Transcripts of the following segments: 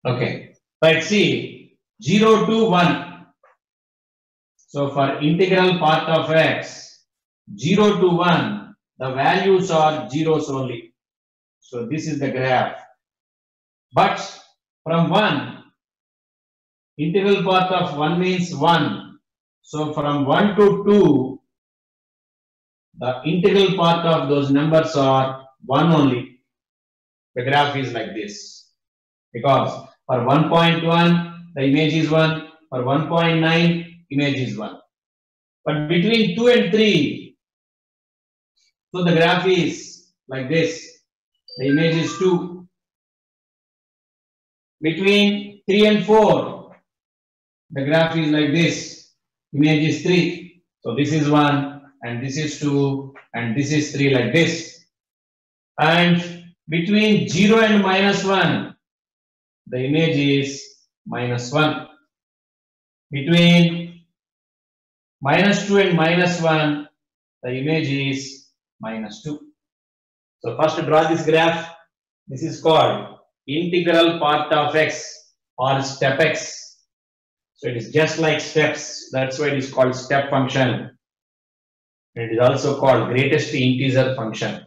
Okay. Let's see 0 to 1. So for integral part of x, 0 to 1, the values are zeros only. So this is the graph. But from 1, integral part of 1 means 1. So from 1 to 2, the integral part of those numbers are 1 only. The graph is like this. Because for 1.1, the image is 1. For 1.9, image is 1. But between 2 and 3, so the graph is like this. The image is 2. Between 3 and 4, the graph is like this. Image is 3. So this is 1, and this is 2, and this is 3 like this. And between 0 and -1, the image is -1. Between -2 and -1, the image is -2. So first draw this graph. This is called integral part of x or step x. So it is just like steps. That's why it is called step function. It is also called greatest integer function.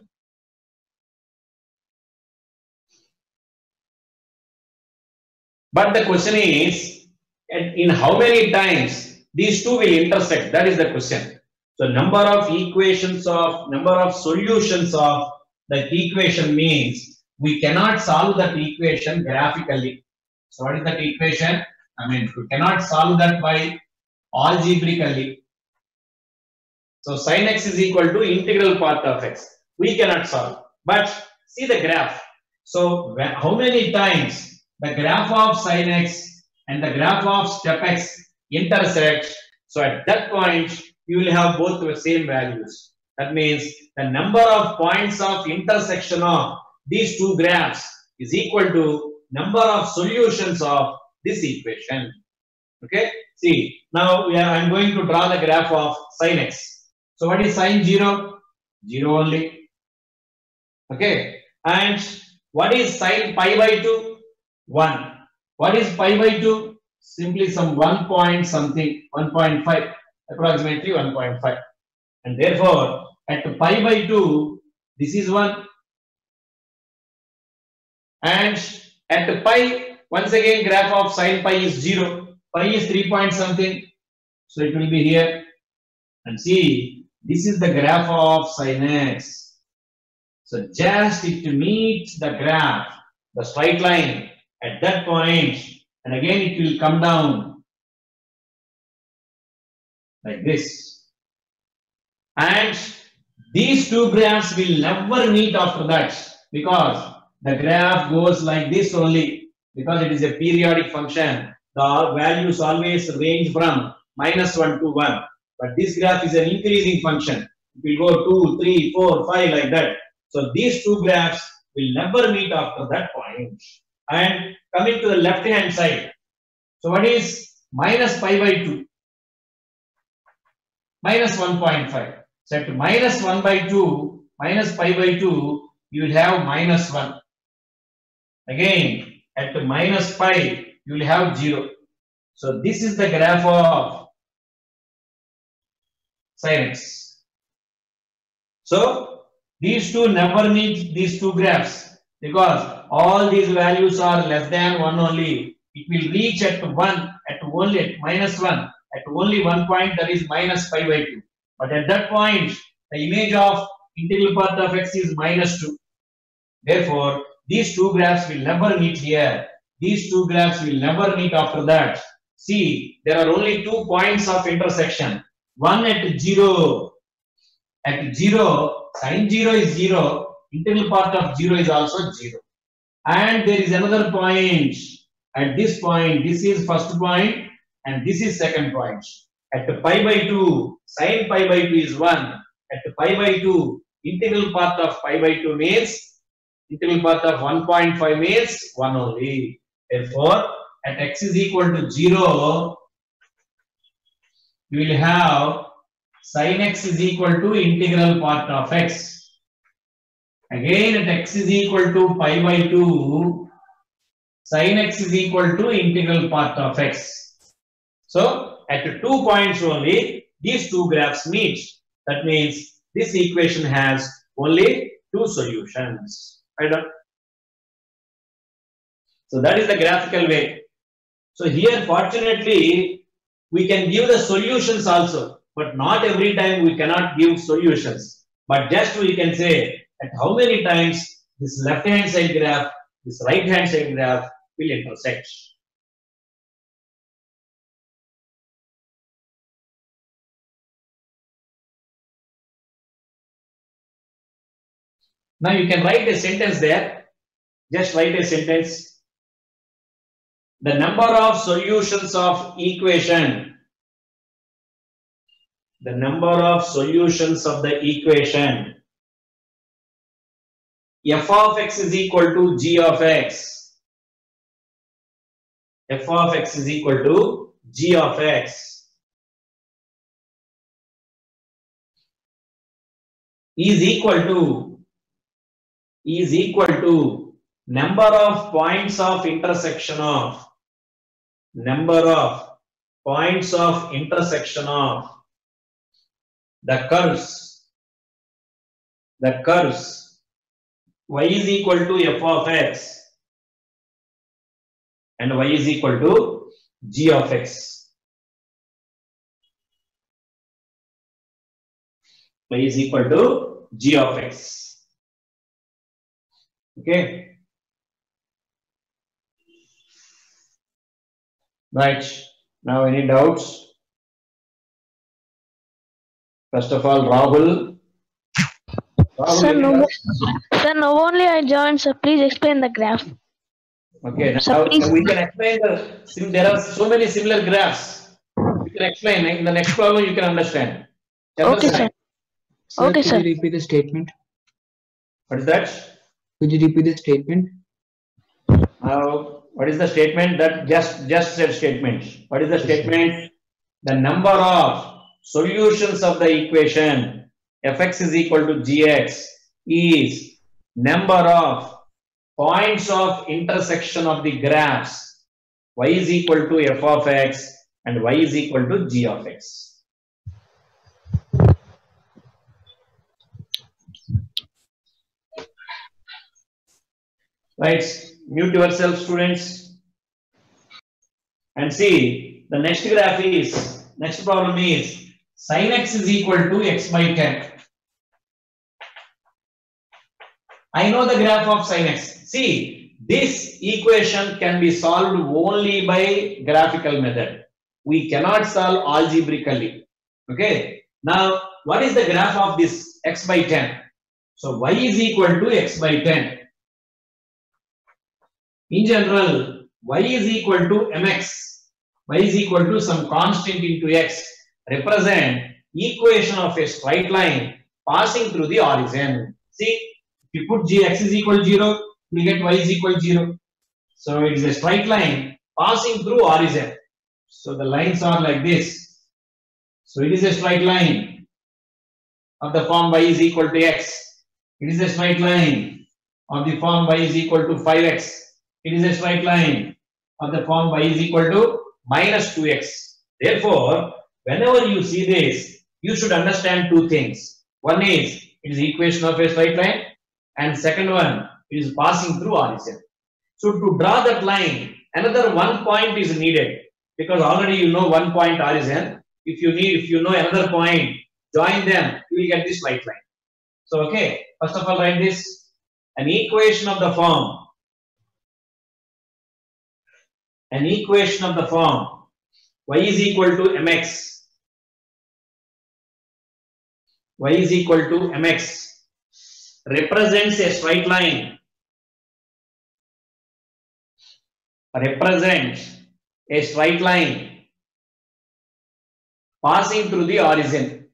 But the question is, in how many times these two will intersect? That is the question. So number of solutions of that equation means we cannot solve that equation graphically. So what is that equation? We cannot solve that by algebraically. So sin x is equal to integral part of x. We cannot solve. But see the graph. So how many times the graph of sin x and the graph of step x intersect? So at that point, you will have both the same values. That means the number of points of intersection of these two graphs is equal to number of solutions of this equation. Okay. See, now I am going to draw the graph of sin x. So what is sin 0? 0 only. Okay. And what is sin pi by 2? 1. What is pi by 2? Simply some 1 point something, 1.5, approximately 1.5. And therefore, at pi by 2, this is 1. And at pi, once again, graph of sin pi is 0. Pi is 3 point something. So it will be here. And see, this is the graph of sin x. So just it meets the graph, the straight line at that point, and again it will come down like this. And these two graphs will never meet after that, because the graph goes like this only, because it is a periodic function. The values always range from -1 to 1. But this graph is an increasing function. It will go 2, 3, 4, 5 like that. So these two graphs will never meet after that point. And coming to the left hand side. So what is minus pi by 2? Minus 1.5. So at minus 1 by 2, minus pi by 2, you will have minus 1. Again, at minus pi, you will have 0. So this is the graph of sin x. So these two never meet these two graphs, because all these values are less than 1 only. It will reach at 1, at minus 1, at only 1 point, that is minus pi by 2. But at that point, the image of integral part of x is minus 2. Therefore, these two graphs will never meet here. These two graphs will never meet after that. See, there are only 2 points of intersection. One at 0. At 0, sin 0 is 0. Integral part of 0 is also 0. And there is another point. At this point, this is first point and this is second point. At pi by 2, sin pi by 2 is 1. At pi by 2, integral part of pi by 2 means, integral part of 1.5 means 1 only. Therefore, at x is equal to 0, you will have sin x is equal to integral part of x. Again, at x is equal to pi by 2, sin x is equal to integral part of x. So at 2 points only, these two graphs meet. That means this equation has only two solutions. So that is the graphical way. So here, fortunately, we can give the solutions also, but not every time we cannot give solutions. But just we can say at how many times this left-hand side graph, this right-hand side graph will intersect. Now you can write a sentence there. Just write a sentence. The number of solutions of equation. The number of solutions of the equation f of x is equal to g of x. F of x is equal to g of x is equal to number of points of intersection of the curves y is equal to f of x and y is equal to g of x. Y is equal to g of x. Okay. Right. Now any doubts? First of all, Rahul. Sir, no only I joined, so please explain the graph. Okay, now we can explain there are so many similar graphs. We can explain in the next problem, you can understand. Okay, sir. Okay, sir. Could you repeat the statement? What is that? Could you repeat the statement? What is the statement? That just said statement. What is the statement? The number of solutions of the equation fx is equal to gx is number of points of intersection of the graphs y is equal to f of x and y is equal to g of x. Right, mute yourself, students, and see the next graph is, next problem is sin x is equal to x by 10. I know the graph of sin x. See, this equation can be solved only by graphical method. We cannot solve algebraically. Okay. Now, what is the graph of this x by 10? So, y is equal to x by 10. In general, y is equal to mx. Y is equal to some constant into x. Represent equation of a straight line passing through the origin. See, if you put x is equal to 0, we get y is equal to 0. So it is a straight line passing through origin. So the lines are like this. So it is a straight line of the form y is equal to x. It is a straight line of the form y is equal to 5x. It is a straight line of the form y is equal to minus 2x. Therefore, whenever you see this, you should understand two things. One is it is equation of a straight line, and second one, it is passing through origin. So to draw that line, another one point is needed, because already you know one point origin. If you know another point, join them, you will get this straight line. So okay, first of all, write this: an equation of the form. An equation of the form y is equal to mx. Y is equal to mx represents a straight line. Represents a straight line passing through the origin.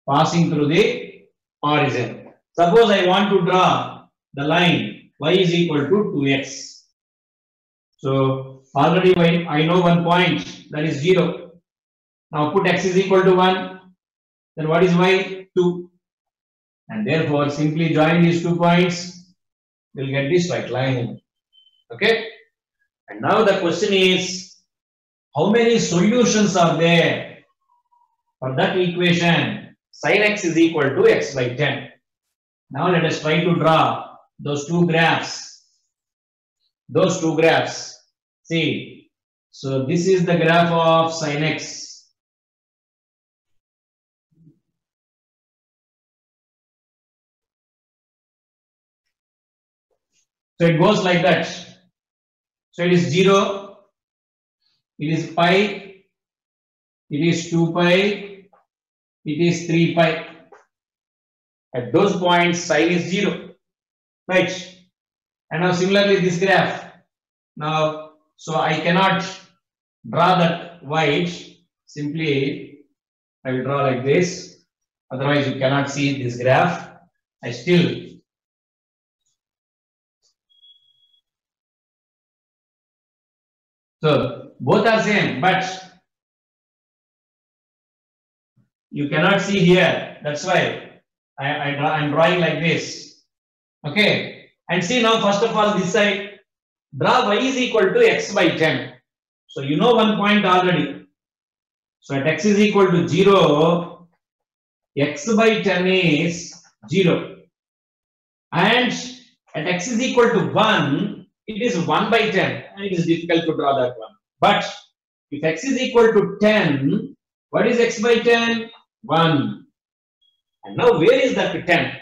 Passing through the origin. Suppose I want to draw the line y is equal to 2x. So already I know one point, that is 0. Now put x is equal to 1. Then what is y? 2. And therefore simply join these 2 points. you will get the straight line. Okay. And now the question is, how many solutions are there for that equation? Sin x is equal to x by 10. Now let us try to draw those two graphs. Those two graphs. See, so this is the graph of sin x. So it goes like that. So it is 0, it is pi, it is 2 pi, it is 3 pi. At those points, sin is 0. Right? And now similarly this graph. Now, so I cannot draw that white. Simply, I will draw like this. Otherwise, you cannot see this graph. I still. So both are same, but you cannot see here. That's why I'm drawing like this. Okay. And see now, first of all, this side, draw y is equal to x by 10. So you know one point already. So at x is equal to 0, x by 10 is 0. And at x is equal to 1, it is 1 by 10. And it is difficult to draw that one. But if x is equal to 10, what is x by 10? 1. And now where is that 10?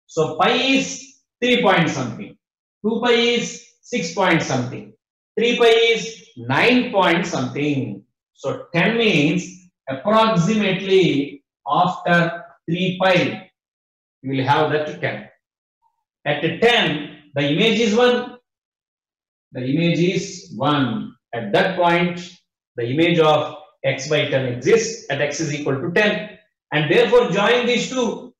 So pi is 3 point something. 2 pi is 6 point something. 3 pi is 9 point something. So 10 means approximately after 3 pi, you will have that 10. At 10, the image is 1. The image is 1. At that point, the image of x by 10 exists at x is equal to 10. And therefore, join these two.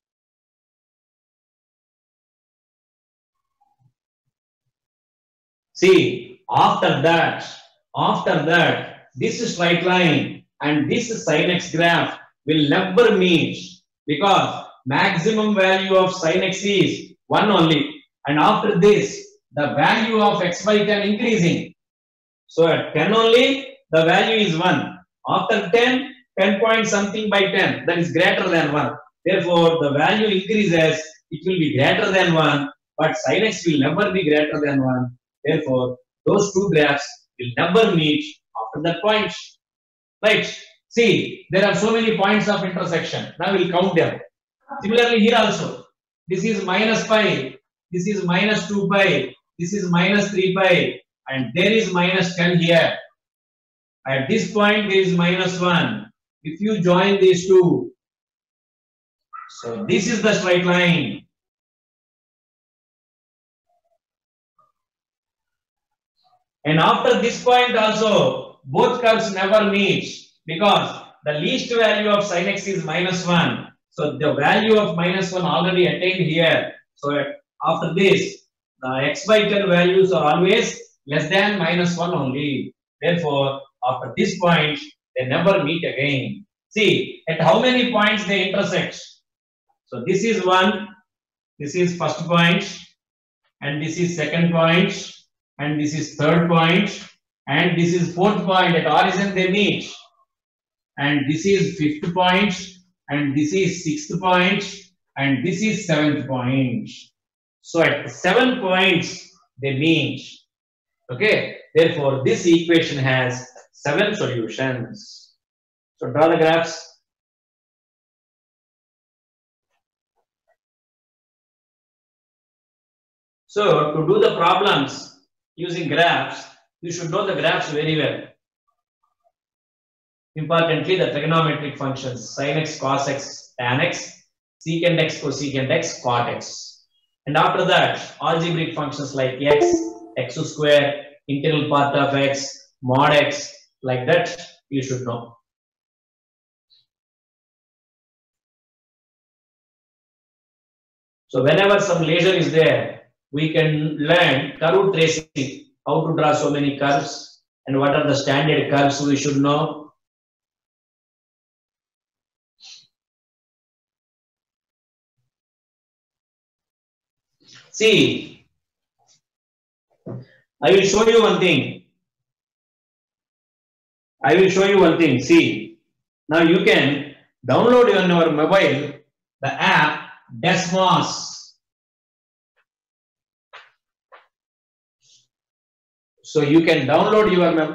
See, after that, this straight line and this sin x graph will never meet because maximum value of sin x is 1 only. And after this, the value of x by 10 increasing. So at 10 only, the value is 1. After 10, 10 point something by 10, that is greater than 1. Therefore, the value increases, it will be greater than 1, but sin x will never be greater than 1. Therefore, those two graphs will never meet after that point. Right? See, there are so many points of intersection. Now we'll count them. Similarly, here also, this is minus pi, this is minus 2 pi, this is minus 3 pi, and there is minus 10 here. At this point, there is minus 1. If you join these two, so this is the straight line. And after this point also, both curves never meet because the least value of sin x is minus 1. So the value of minus 1 already attained here. So after this, the x by 10 values are always less than minus 1 only. Therefore, after this point, they never meet again. See, at how many points they intersect? So this is 1, this is first point, and this is second point, and this is third point, and this is fourth point. At origin they meet. And this is fifth point, and this is sixth point, and this is seventh point. So at 7 points they meet. Okay, therefore this equation has 7 solutions. So draw the graphs. So to do the problems using graphs, you should know the graphs very well. Importantly, the trigonometric functions sin x, cos x, tan x, secant x, cosecant x, cot x. And after that, algebraic functions like x, x square, integral part of x, mod x, like that you should know. So whenever some leisure is there, we can learn curve tracing, how to draw so many curves and what are the standard curves we should know. See, I will show you one thing. I will show you one thing. See, now you can download on your mobile the app Desmos. So you can download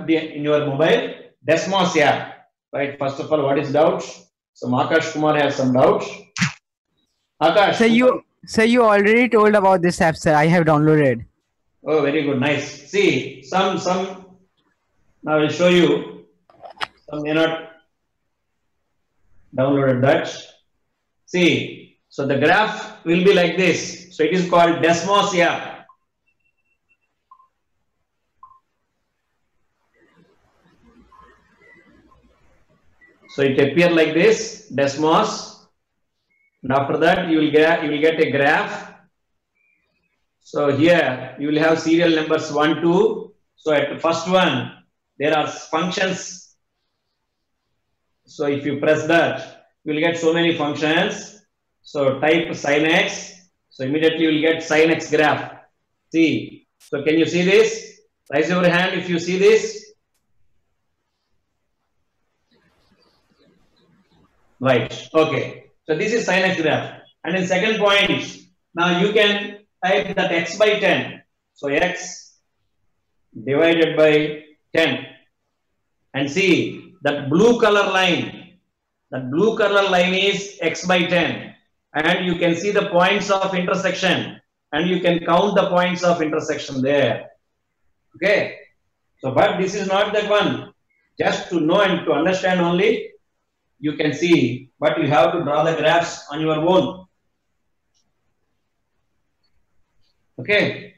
in your mobile Desmos app. Right. First of all, what is doubts? So Akash Kumar has some doubts. Akash. Sir, you already told about this app, sir. I have downloaded. Oh, very good. Nice. See, some. Now I will show you. Some may not downloaded that. See, so the graph will be like this. So it is called Desmos app. So it appears like this, Desmos, and after that you will get a graph. So here you will have serial numbers 1, 2. So at the first one there are functions. So if you press that, you will get so many functions. So type sin x. So immediately you will get sin x graph. See. So can you see this? Raise your hand if you see this. Right. Okay. So this is sin x graph. And in second point, now you can type that x by 10. So x divided by 10. And see that blue color line. That blue color line is x by 10. And you can see the points of intersection. And you can count the points of intersection there. Okay. So, but this is not that one. Just to know and to understand only. You can see, but you have to draw the graphs on your own. Okay.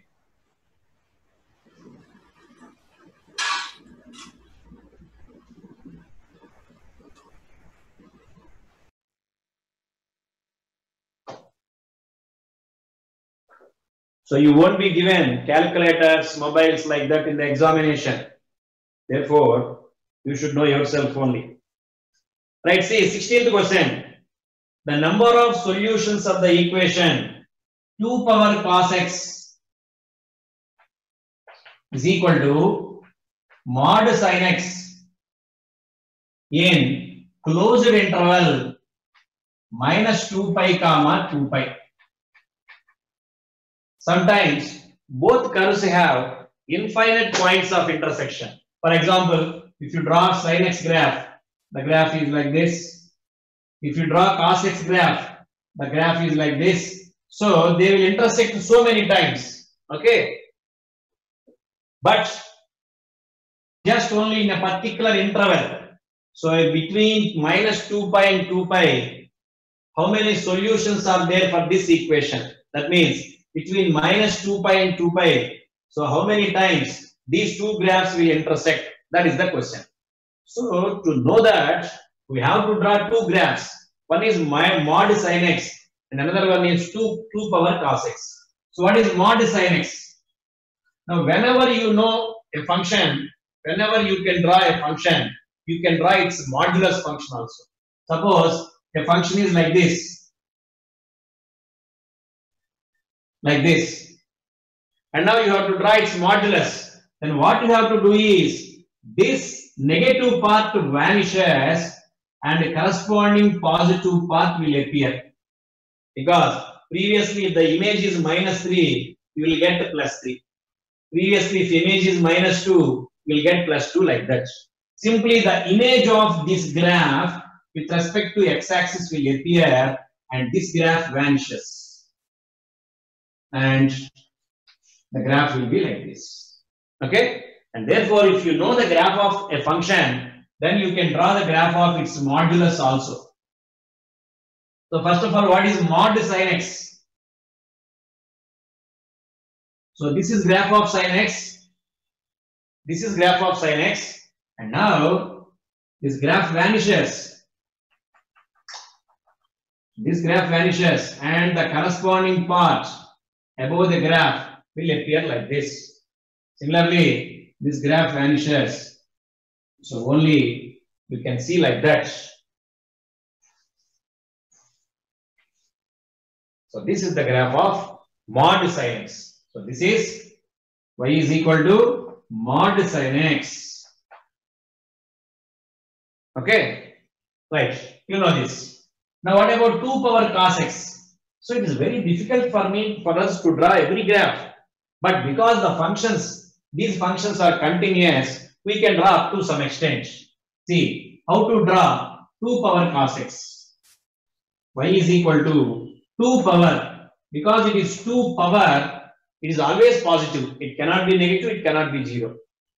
So you won't be given calculators, mobiles like that in the examination. Therefore, you should know yourself only. Right, see, 16th question. The number of solutions of the equation 2 power cos x is equal to mod sin x in closed interval minus 2 pi comma 2 pi. Sometimes both curves have infinite points of intersection. For example, if you draw sin x graph, the graph is like this. If you draw cos x graph, the graph is like this. So they will intersect so many times. Okay. But just only in a particular interval. So between minus 2 pi and 2 pi, how many solutions are there for this equation? That means between minus 2 pi and 2 pi. So how many times these two graphs will intersect? That is the question. So to know that, we have to draw two graphs. One is mod sin x and another one is 2 power cos x. So what is mod sin x? Now whenever you know a function, whenever you can draw a function, you can draw its modulus function also. Suppose a function is like this. Like this. And now you have to draw its modulus. Then what you have to do is, this negative part vanishes and the corresponding positive part will appear. Because previously if the image is minus 3, you will get plus 3. Previously if image is minus 2, you will get plus 2 like that. Simply the image of this graph with respect to x-axis will appear and this graph vanishes. And the graph will be like this. Okay? And therefore, if you know the graph of a function, then you can draw the graph of its modulus also. So first of all, what is mod sin x? So this is graph of sin x. This is graph of sin x. And now this graph vanishes. This graph vanishes and the corresponding part above the graph will appear like this. Similarly, this graph vanishes. So only you can see like that. So this is the graph of mod sin x. So this is Y is equal to mod sin x. Okay, right, you know this. Now what about 2 power cos x? So it is very difficult for us to draw every graph, but because these functions are continuous, we can draw up to some extent. See how to draw 2 power cos x. Y is equal to 2 power, because it is 2 power, it is always positive. It cannot be negative, it cannot be 0.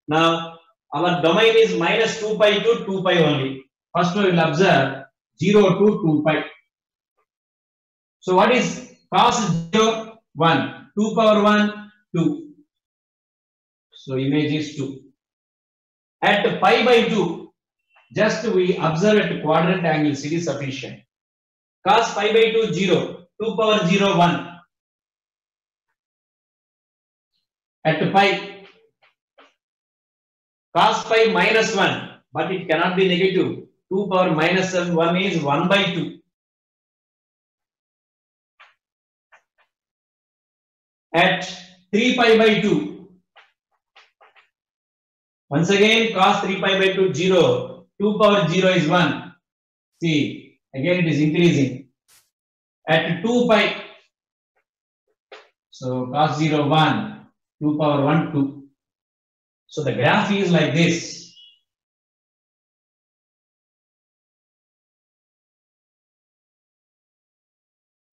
Now our domain is minus 2 pi to 2 pi only. First we will observe 0 to 2 pi. So what is cos 0? 1. 2 power 1, 2. So image is 2. At pi by 2, just we observe at quadrant angles, it is sufficient. Cos pi by 2, 0. 2 power 0, 1. At pi, cos pi minus 1, but it cannot be negative. 2 power minus 1 is 1 by 2. At 3 pi by 2, once again cos 3 pi by 2, 0. 2 power 0 is 1. See, again it is increasing. At 2 pi, so cos 0, 1. 2 power 1, 2. So the graph is like this.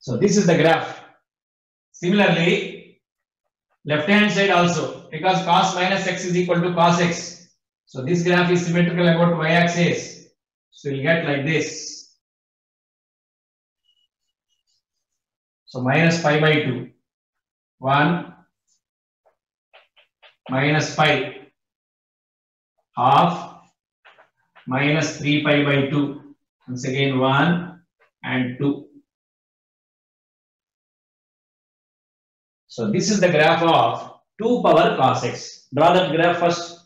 So this is the graph. Similarly, left hand side also, because cos minus x is equal to cos x. So this graph is symmetrical about y axis. So we'll get like this. So minus pi by 2. 1 minus pi half minus 3 pi by 2. Once again 1 and 2. So this is the graph of 2 power cos x. Draw that graph first.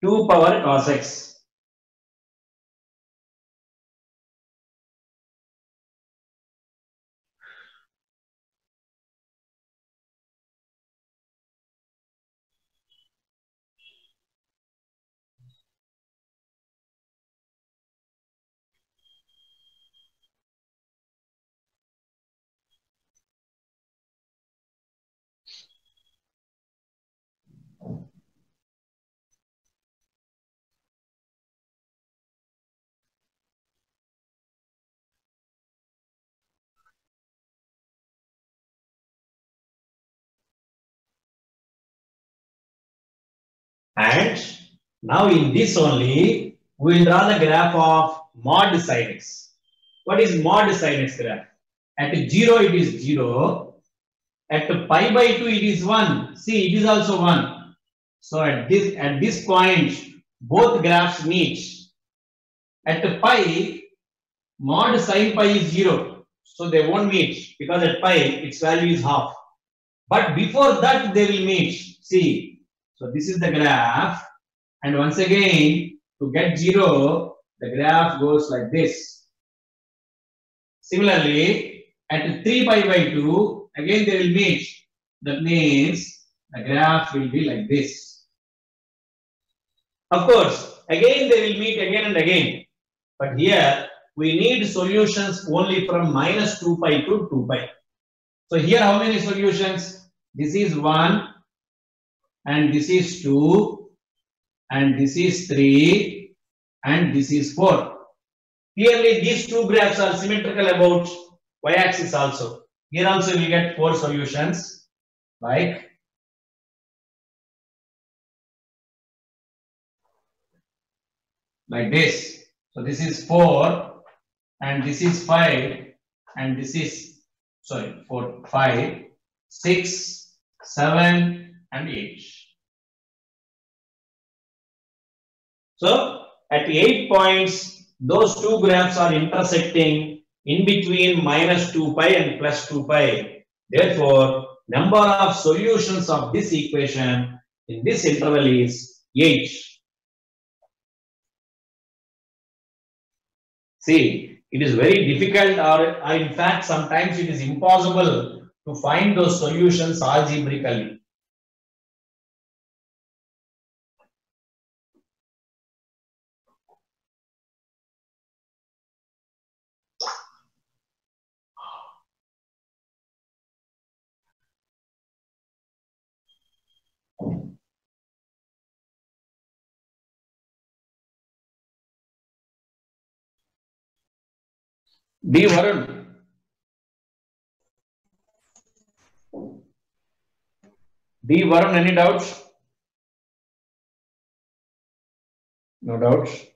2 power cos x. And now in this only, we will draw the graph of mod sin x. What is mod sin x graph? At 0 it is 0. At pi by 2 it is 1. See, it is also 1. So at this point, both graphs meet. At pi, mod sin pi is 0. So they won't meet, because at pi its value is half. But before that they will meet. See. So this is the graph, and once again to get 0, the graph goes like this. Similarly, at 3 pi by 2, again they will meet. That means the graph will be like this. Of course, again they will meet again and again. But here we need solutions only from minus 2 pi to 2 pi. So here how many solutions? This is 1. And this is 2, and this is 3, and this is 4. Clearly, these two graphs are symmetrical about y-axis also. Here also we get 4 solutions, like this. So this is 4, and this is 5, and this is 4, 5, 6, 7. And 8. So at 8 points, those two graphs are intersecting in between minus 2 pi and plus 2 pi. Therefore, number of solutions of this equation in this interval is 8. See, it is very difficult, or in fact sometimes it is impossible to find those solutions algebraically. D. Varun. D. Varun, any doubts? No doubts.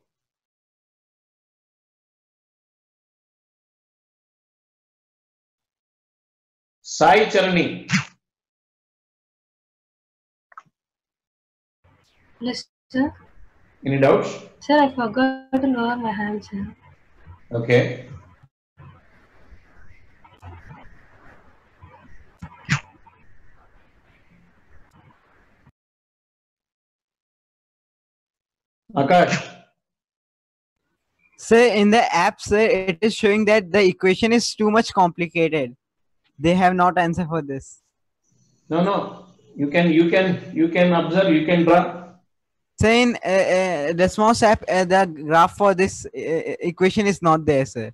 Sai Charani. Yes, sir. Any doubts? Sir, I forgot to lower my hand, sir. Okay. Akash. Sir, in the app, sir, it is showing that the equation is too much complicated. They have not answer for this. No. You can observe. You can draw. Sir, in Response app, the graph for this equation is not there, sir.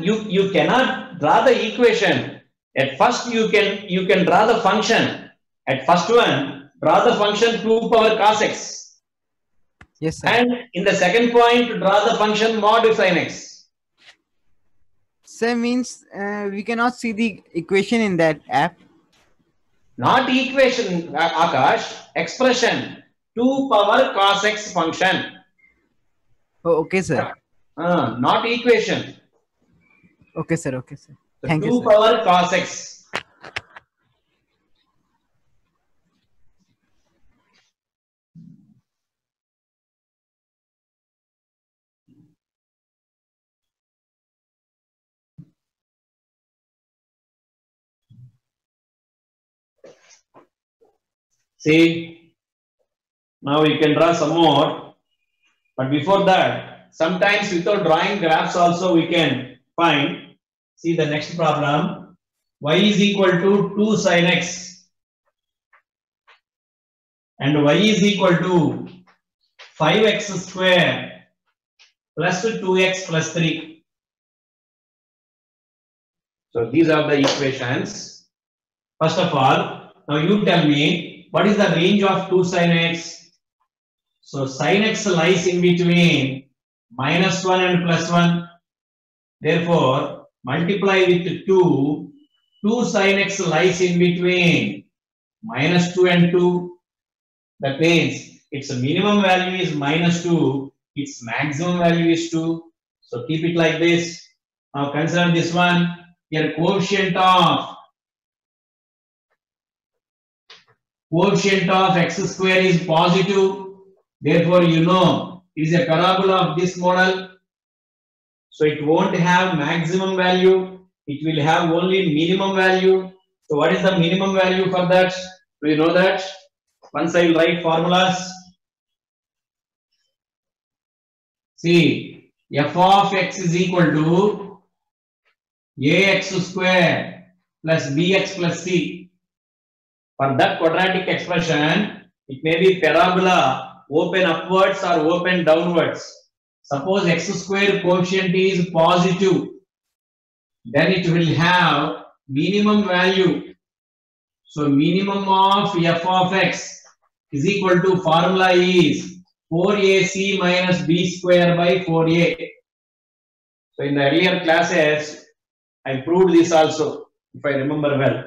You cannot draw the equation. At first, you can draw the function. At first one, draw the function 2 power cos x. Yes, sir. And in the second point, draw the function mod sin x. Sir, means we cannot see the equation in that app. Not equation, Akash. Expression 2 power cos x function. Oh, okay, sir. Not equation. Okay, sir. Okay, sir. So Thank 2 you, sir. power cos x. See, now you can draw some more, but before that, sometimes without drawing graphs also we can find. See the next problem, y is equal to 2 sin x and y is equal to 5x square plus 2x plus 3. So these are the equations. First of all, now you tell me, what is the range of 2 sin x? So sin x lies in between -1 and +1. Therefore, multiply with 2. 2 sin x lies in between -2 and 2. That means its minimum value is -2. Its maximum value is 2. So keep it like this. Now consider this one. Here quotient of x square is positive. Therefore, you know it is a parabola of this model. So it won't have maximum value. It will have only minimum value. So what is the minimum value for that? Do you know that? Once I will write formulas. See, f of x is equal to ax square plus bx plus c. For that quadratic expression, it may be parabola open upwards or open downwards. Suppose x square quotient is positive, then it will have minimum value. So minimum of f of x is equal to, formula is 4ac minus b square by 4a. So in the earlier classes, I proved this also, if I remember well.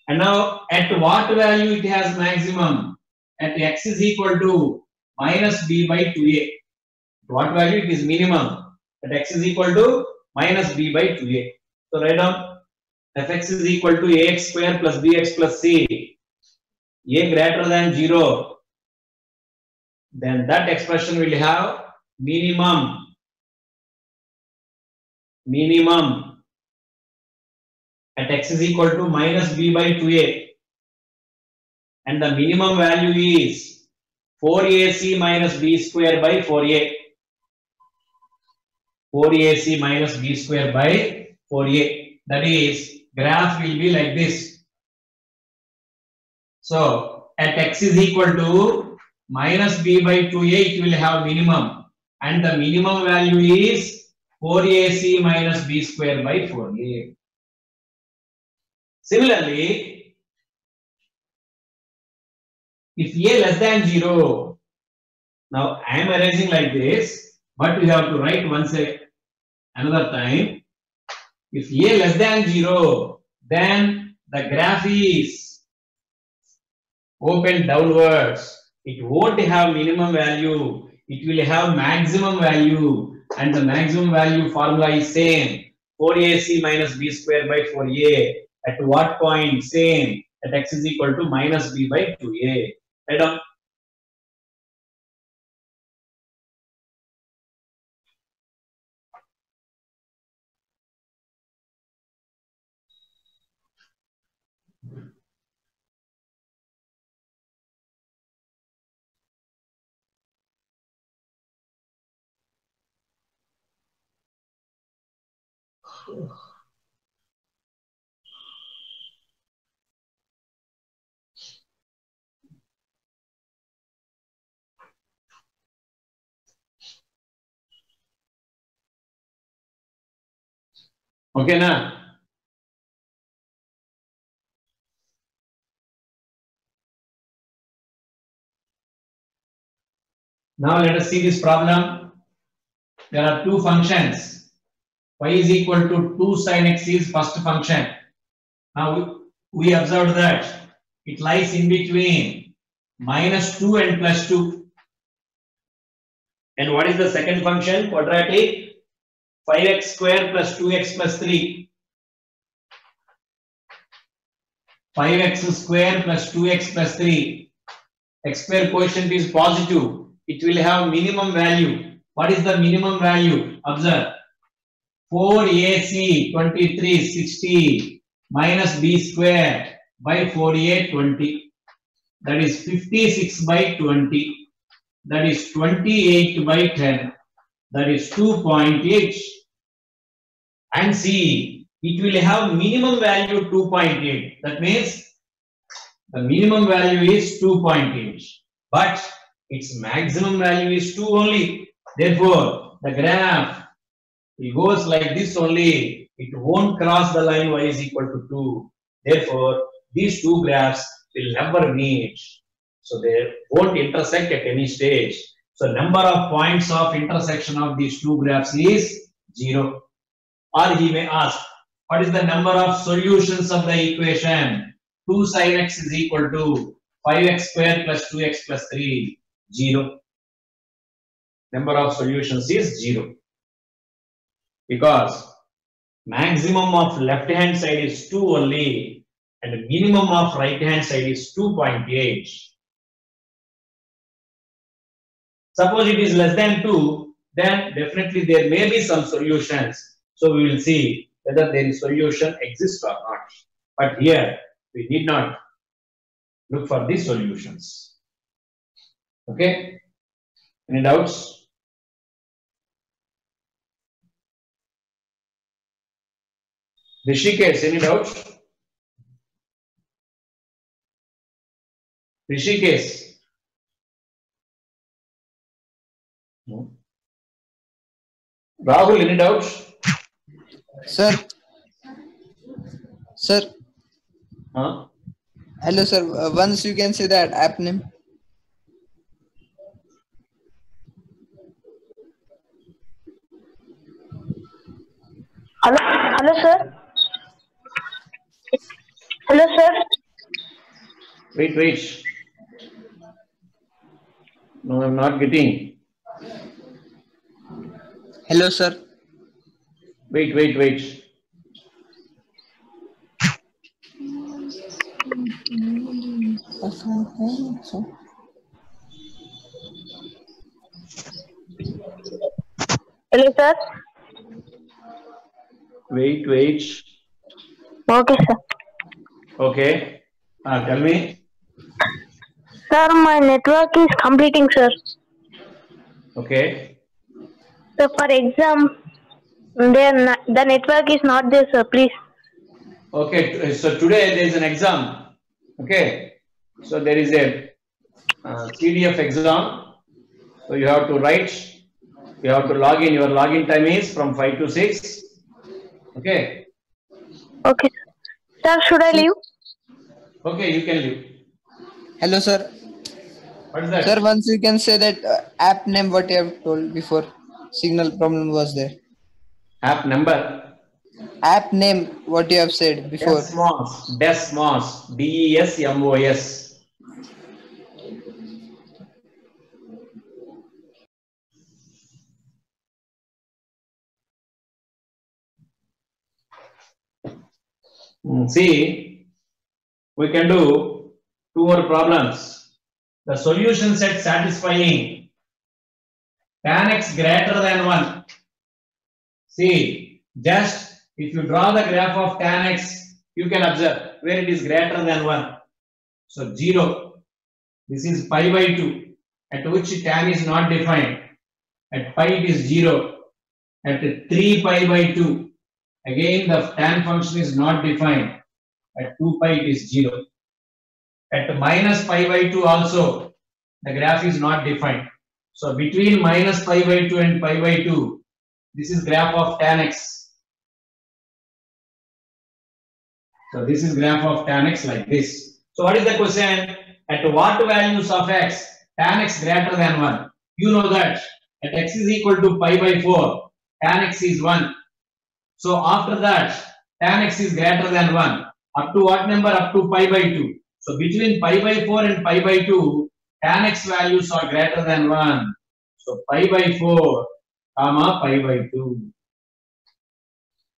And now at what value it has maximum? At x is equal to minus b by 2a. At what value it is minimum? At x is equal to minus b by 2a. So write down fx is equal to ax square plus bx plus c. A greater than 0. Then that expression will have minimum at x is equal to minus b by 2a, and the minimum value is 4ac minus b square by 4a. 4ac minus b square by 4a. That is graph will be like this. So at x is equal to minus b by 2a, it will have minimum, and the minimum value is 4ac minus b square by 4a. Similarly, if a less than 0, now I am erasing like this, but we have to write once another time. If a less than 0, then the graph is open downwards. It won't have minimum value. It will have maximum value, and the maximum value formula is same, 4ac minus b square by 4a. At what point? Same, at x is equal to minus b by 2a. Right on. Okay, na? Now let us see this problem. There are two functions. Y is equal to 2 sin x is first function. Now we observed that it lies in between minus 2 and plus 2. And what is the second function? Quadratic. 5x square plus 2x plus 3. 5x square plus 2x plus 3. X square quotient is positive. It will have minimum value. What is the minimum value? Observe. 4ac 23 60 minus b square by 4a 20. That is 56 by 20. That is 28 by 10. That is 2.8. And see, it will have minimum value 2.8. That means the minimum value is 2.8. But its maximum value is 2 only. Therefore, the graph, it goes like this only. It won't cross the line y is equal to 2. Therefore, these two graphs will never meet. So they won't intersect at any stage. So number of points of intersection of these two graphs is 0. Or he may ask, what is the number of solutions of the equation? 2 sin x is equal to 5x square plus 2x plus 3. 0. Number of solutions is 0. Because maximum of left hand side is 2 only, and minimum of right hand side is 2.8. Suppose it is less than 2, then definitely there may be some solutions. So we will see whether there is solution exists or not. But here we need not look for these solutions. Okay? Any doubts? Rishikesh, any doubts? Rishikesh. No. Rahul, any doubts? Sir. Huh? Hello, sir. Once you can say that app name. Hello, sir. Hello, sir. Wait. No, I'm not getting. Hello, sir. Wait. Hello, sir. Wait. Okay, sir. Okay. Tell me. Sir, my network is completing, sir. Okay. So for exam, then the network is not there, sir. Please. Okay, so today there is an exam. Okay, so there is a CDF exam. So you have to write. You have to log in. Your login time is from 5 to 6. Okay. Okay. Sir, should I leave? Okay, you can leave. Hello, sir. What is that? Sir, once you can say that app name what you have told before. Signal problem was there. App number. App name what you have said before. Desmos. Desmos. DESMOS. See, we can do 2 more problems. The solution set satisfying tan x greater than 1. See, just if you draw the graph of tan x, you can observe where it is greater than 1. So 0. This is pi by 2, at which tan is not defined. At pi it is 0. At 3 pi by 2, again the tan function is not defined. At 2 pi it is 0. At minus pi by 2 also, the graph is not defined. So between minus pi by 2 and pi by 2, this is graph of tan x. So this is graph of tan x like this. So what is the question? At what values of x tan x greater than 1? You know that at x is equal to pi by 4, tan x is 1. So after that, tan x is greater than 1. Up to what number? Up to pi by 2. So between pi by 4 and pi by 2, tan x values are greater than 1. So pi by 4, comma pi by 2.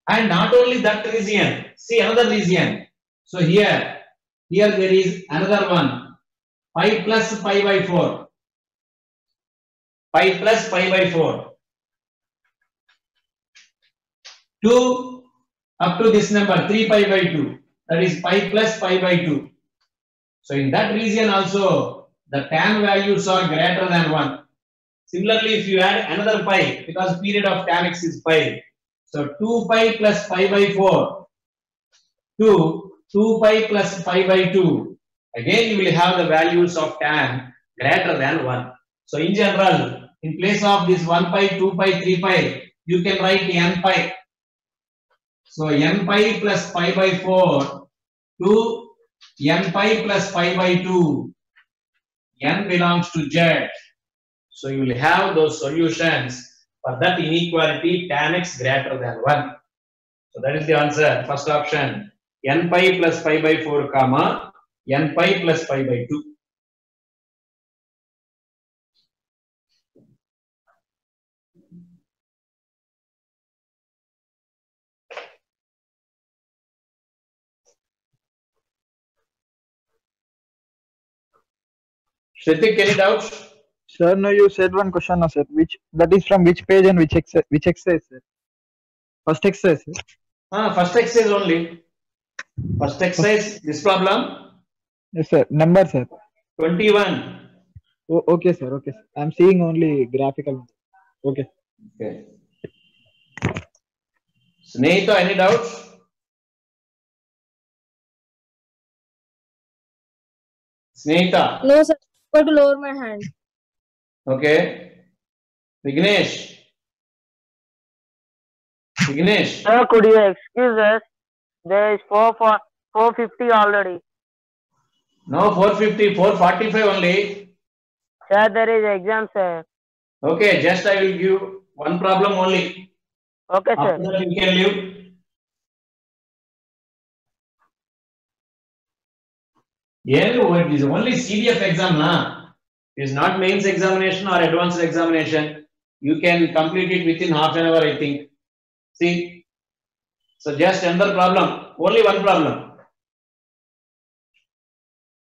And not only that region, see another region. So here there is another one, pi plus pi by 4. Pi plus pi by 4. 2 up to this number, 3 pi by 2. That is pi plus pi by 2. So in that region also, the tan values are greater than 1. Similarly, if you add another pi, because period of tan x is pi. So 2 pi plus pi by 4 to 2 pi plus pi by 2. Again, you will have the values of tan greater than 1. So in general, in place of this 1 pi, 2 pi, 3 pi, you can write n pi. So n pi plus pi by 4 to n pi plus pi by 2. N belongs to z. So you will have those solutions for that inequality tan x greater than 1. So that is the answer. First option, n pi plus pi by 4 comma n pi plus pi by 2. Shritik, any doubts? Sir, no, you said one question, no, sir. Which that is from which page and which exercise, sir? First exercise, sir. First exercise only. First exercise, this problem. Yes, sir. Number, sir. 21. Oh, okay, sir. Okay, sir. I'm seeing only graphical. Okay. Okay. Sneha, any doubts? Sneha. No, sir. I got to lower my hand. Okay. Vignesh. Vignesh. Sir, could you excuse us? There is 450 already. No, 450, 445 only. Sir, there is exam, sir. Okay, just I will give one problem only. Okay, sir. After that you can leave. Yeah, it is only CDF exam, na? It is not mains examination or advanced examination. You can complete it within half an hour, I think. See? So just another problem. Only one problem.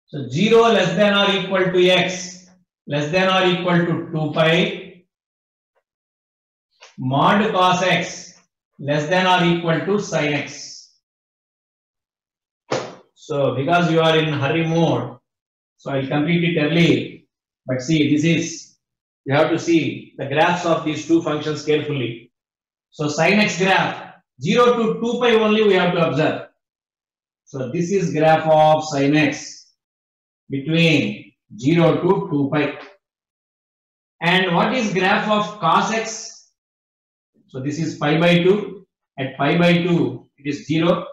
So 0 less than or equal to x less than or equal to 2 pi mod cos x less than or equal to sin x. So because you are in hurry mode, so I will complete it early. But see, this is, you have to see the graphs of these two functions carefully. So sin x graph 0 to 2 pi only we have to observe. So this is graph of sin x between 0 to 2 pi. And what is graph of cos x? So this is pi by 2. At pi by 2, it is 0.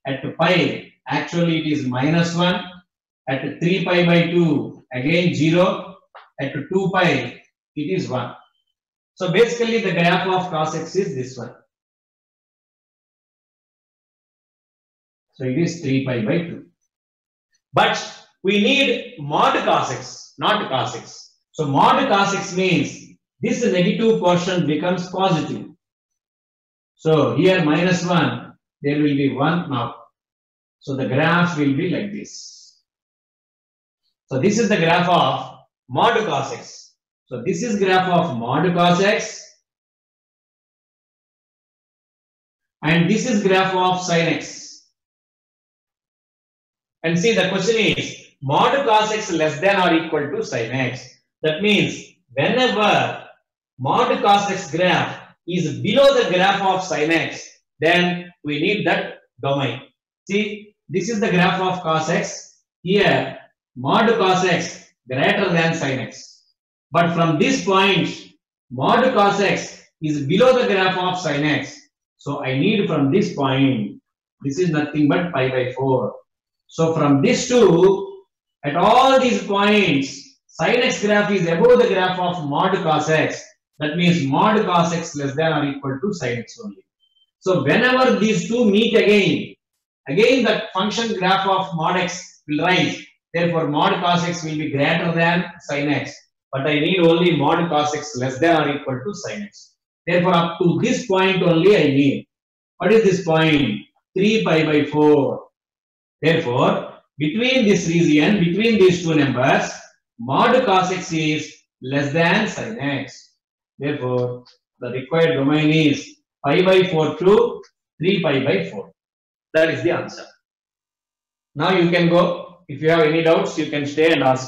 At pi, actually it is -1. At 3 pi by 2, again 0. At 2 pi, it is 1. So basically the graph of cos x is this one. So it is 3 pi by 2. But we need mod cos x, not cos x. So mod cos x means this negative portion becomes positive. So here -1, there will be 1 now. So the graph will be like this. So this is the graph of mod cos x. So this is graph of mod cos x. And this is graph of sin x. And see, the question is mod cos x less than or equal to sin x. That means whenever mod cos x graph is below the graph of sin x, then we need that domain. See, this is the graph of cos x. Here, mod cos x greater than sin x. But from this point, mod cos x is below the graph of sin x. So I need from this point, this is nothing but pi by 4. So from this to, at all these points, sin x graph is above the graph of mod cos x. That means mod cos x less than or equal to sin x only. So whenever these two meet again the function graph of mod x will rise. Therefore, mod cos x will be greater than sin x. But I need only mod cos x less than or equal to sin x. Therefore, up to this point only I need. What is this point? 3 pi by 4. Therefore, between this region, between these two numbers, mod cos x is less than sin x. Therefore, the required domain is pi by 4 to 3 pi by 4. That is the answer. Now you can go. If you have any doubts, you can stay and ask.